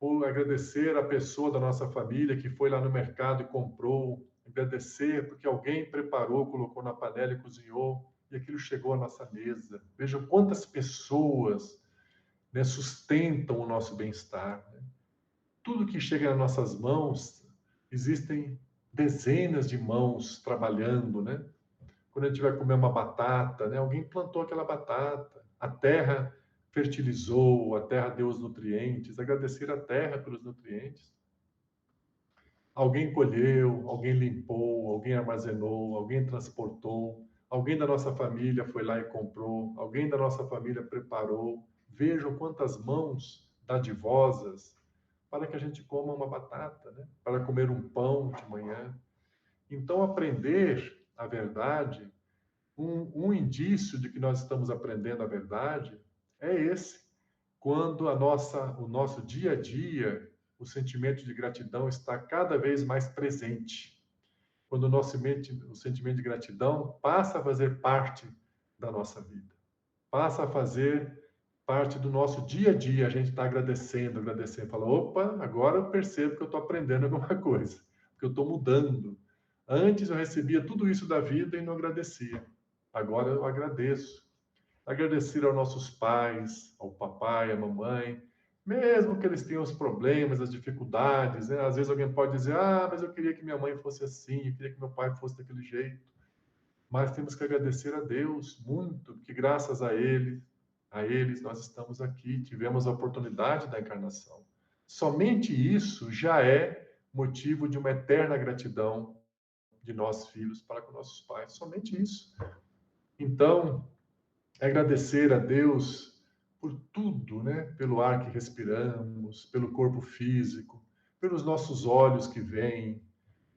ou agradecer a pessoa da nossa família que foi lá no mercado e comprou, agradecer porque alguém preparou, colocou na panela e cozinhou, e aquilo chegou à nossa mesa. Vejam quantas pessoas, né, sustentam o nosso bem-estar, né? Tudo que chega nas nossas mãos, existem dezenas de mãos trabalhando, né? Quando a gente vai comer uma batata, né? Alguém plantou aquela batata, a terra fertilizou, a terra deu os nutrientes, agradecer a terra pelos nutrientes. Alguém colheu, alguém limpou, alguém armazenou, alguém transportou, alguém da nossa família foi lá e comprou, alguém da nossa família preparou. Vejam quantas mãos dadivosas para que a gente coma uma batata, né? Para comer um pão de manhã. Então, aprender a verdade, um indício de que nós estamos aprendendo a verdade é esse. Quando o nosso dia a dia, o sentimento de gratidão está cada vez mais presente. Quando o sentimento de gratidão passa a fazer parte da nossa vida. Passa a fazer parte do nosso dia a dia. A gente está agradecendo. Fala, opa, agora eu percebo que eu estou aprendendo alguma coisa. Que eu estou mudando. Antes eu recebia tudo isso da vida e não agradecia. Agora eu agradeço. Agradecer aos nossos pais, ao papai, à mamãe, mesmo que eles tenham os problemas, as dificuldades, né? Às vezes alguém pode dizer, mas eu queria que minha mãe fosse assim, eu queria que meu pai fosse daquele jeito. Mas temos que agradecer a Deus muito, porque graças a eles nós estamos aqui, tivemos a oportunidade da encarnação. Somente isso já é motivo de uma eterna gratidão de nós filhos para com nossos pais, somente isso. Então, agradecer a Deus por tudo, né? Pelo ar que respiramos, pelo corpo físico, pelos nossos olhos que veem.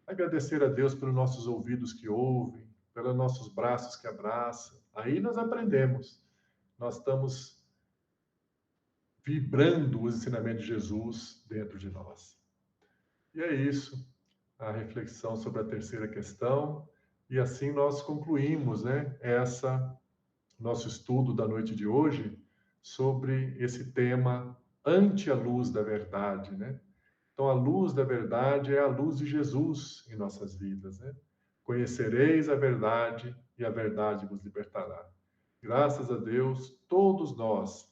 Agradecer a Deus pelos nossos ouvidos que ouvem, pelos nossos braços que abraçam. Aí nós aprendemos. Nós estamos vibrando os ensinamentos de Jesus dentro de nós. E é isso, a reflexão sobre a terceira questão. E assim nós concluímos, né? Nosso estudo da noite de hoje sobre esse tema ante a luz da verdade, né? Então, a luz da verdade é a luz de Jesus em nossas vidas, né? Conhecereis a verdade e a verdade vos libertará. Graças a Deus, todos nós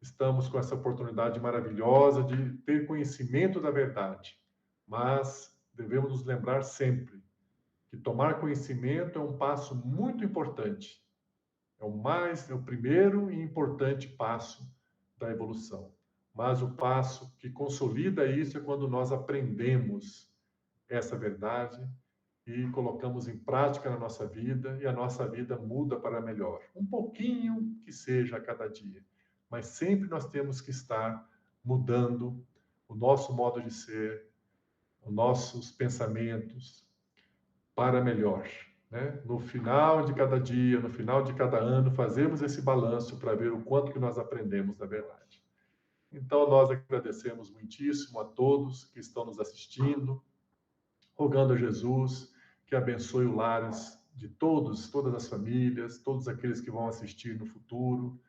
estamos com essa oportunidade maravilhosa de ter conhecimento da verdade, mas devemos nos lembrar sempre que tomar conhecimento é um passo muito importante. É o primeiro e importante passo da evolução. Mas o passo que consolida isso é quando nós aprendemos essa verdade e colocamos em prática na nossa vida e a nossa vida muda para melhor. Um pouquinho que seja a cada dia, mas sempre nós temos que estar mudando o nosso modo de ser, os nossos pensamentos para melhor. Né? No final de cada dia, no final de cada ano, fazemos esse balanço para ver o quanto que nós aprendemos da verdade. Então, nós agradecemos muitíssimo a todos que estão nos assistindo, rogando a Jesus que abençoe os lares de todas as famílias, todos aqueles que vão assistir no futuro.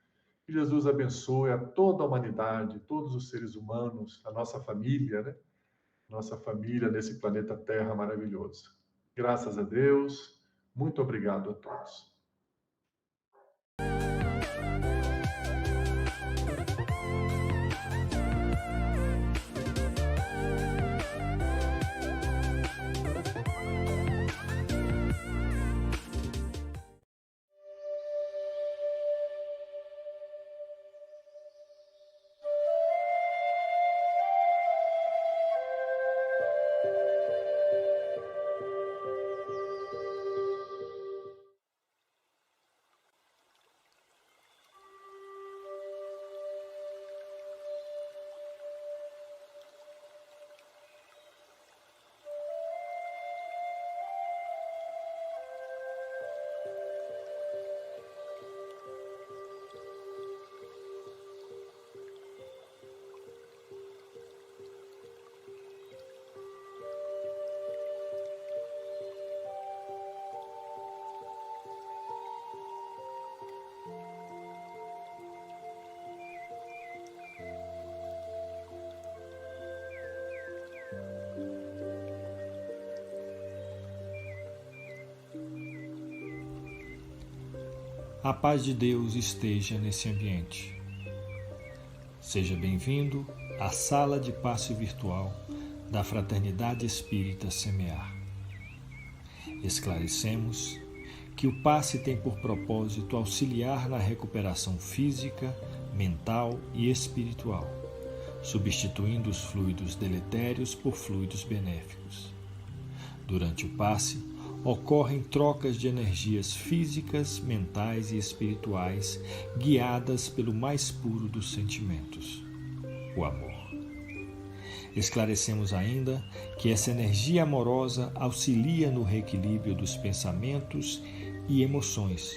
Que Jesus abençoe a toda a humanidade, todos os seres humanos, a nossa família, né? Nossa família nesse planeta Terra maravilhoso. Graças a Deus. Muito obrigado a todos. A paz de Deus esteja nesse ambiente. Seja bem-vindo à sala de passe virtual da Fraternidade Espírita Semear. Esclarecemos que o passe tem por propósito auxiliar na recuperação física, mental e espiritual, substituindo os fluidos deletérios por fluidos benéficos. Durante o passe, ocorrem trocas de energias físicas, mentais e espirituais, guiadas pelo mais puro dos sentimentos, o amor. Esclarecemos ainda que essa energia amorosa auxilia no reequilíbrio dos pensamentos e emoções,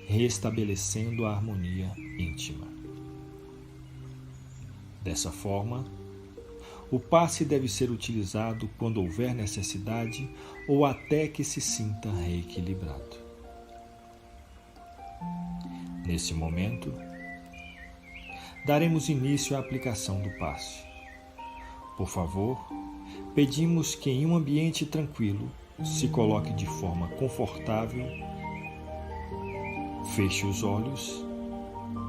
restabelecendo a harmonia íntima. Dessa forma, o passe deve ser utilizado quando houver necessidade ou até que se sinta reequilibrado. Nesse momento, daremos início à aplicação do passe. Por favor, pedimos que em um ambiente tranquilo se coloque de forma confortável, feche os olhos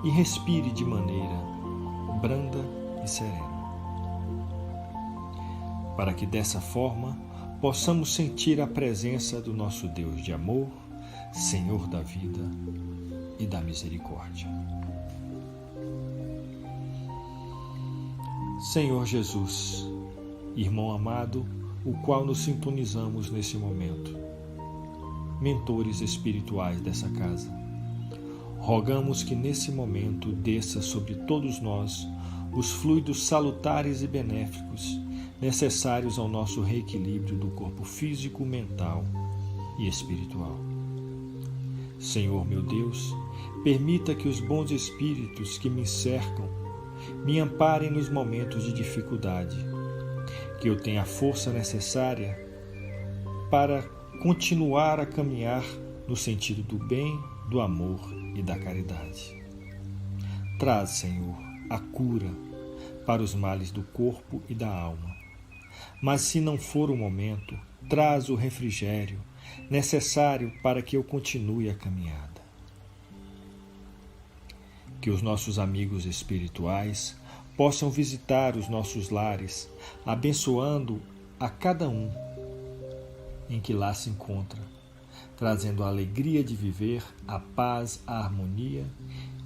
e respire de maneira branda e serena, para que dessa forma possamos sentir a presença do nosso Deus de amor, Senhor da vida e da misericórdia. Senhor Jesus, irmão amado, o qual nos sintonizamos nesse momento, mentores espirituais dessa casa, rogamos que nesse momento desça sobre todos nós os fluidos salutares e benéficos necessários ao nosso reequilíbrio do corpo físico, mental e espiritual. Senhor meu Deus, permita que os bons espíritos que me cercam me amparem nos momentos de dificuldade, que eu tenha a força necessária para continuar a caminhar no sentido do bem, do amor e da caridade. Traz, Senhor, a cura para os males do corpo e da alma. Mas se não for o momento, traz o refrigério necessário para que eu continue a caminhada. Que os nossos amigos espirituais possam visitar os nossos lares, abençoando a cada um em que lá se encontra, trazendo a alegria de viver, a paz, a harmonia,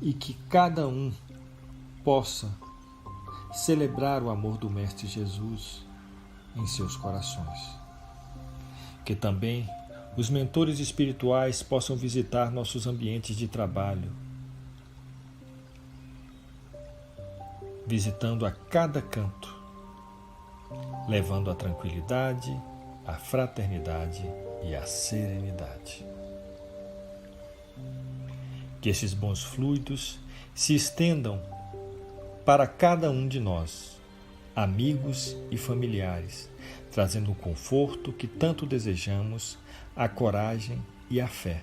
e que cada um possa celebrar o amor do Mestre Jesus em seus corações. Que também os mentores espirituais possam visitar nossos ambientes de trabalho, visitando a cada canto, levando a tranquilidade, a fraternidade e a serenidade. Que esses bons fluidos se estendam para cada um de nós, amigos e familiares, trazendo o conforto que tanto desejamos, a coragem e a fé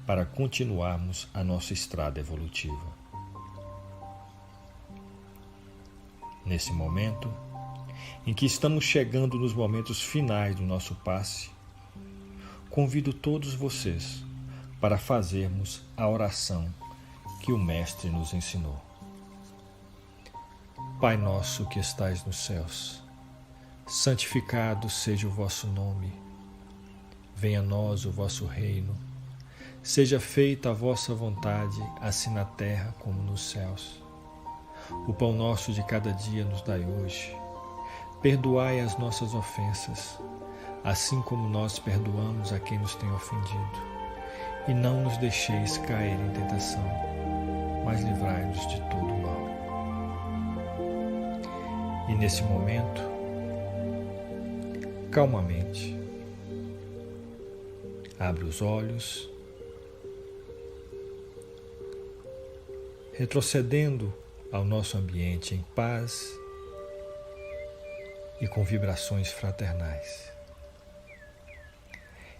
para continuarmos a nossa estrada evolutiva. Nesse momento, em que estamos chegando nos momentos finais do nosso passe, convido todos vocês para fazermos a oração que o Mestre nos ensinou. Pai nosso que estais nos céus, santificado seja o vosso nome. Venha a nós o vosso reino. Seja feita a vossa vontade, assim na terra como nos céus. O pão nosso de cada dia nos dai hoje. Perdoai as nossas ofensas, assim como nós perdoamos a quem nos tem ofendido. E não nos deixeis cair em tentação, mas livrai-nos de todo o mal. E nesse momento, calmamente, abre os olhos, retrocedendo ao nosso ambiente em paz e com vibrações fraternais.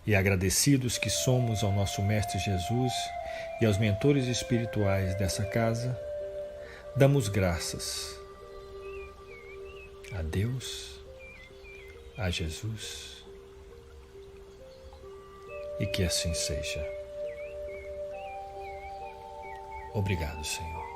E agradecidos que somos ao nosso Mestre Jesus e aos mentores espirituais dessa casa, damos graças a Deus, a Jesus, e que assim seja. Obrigado, Senhor.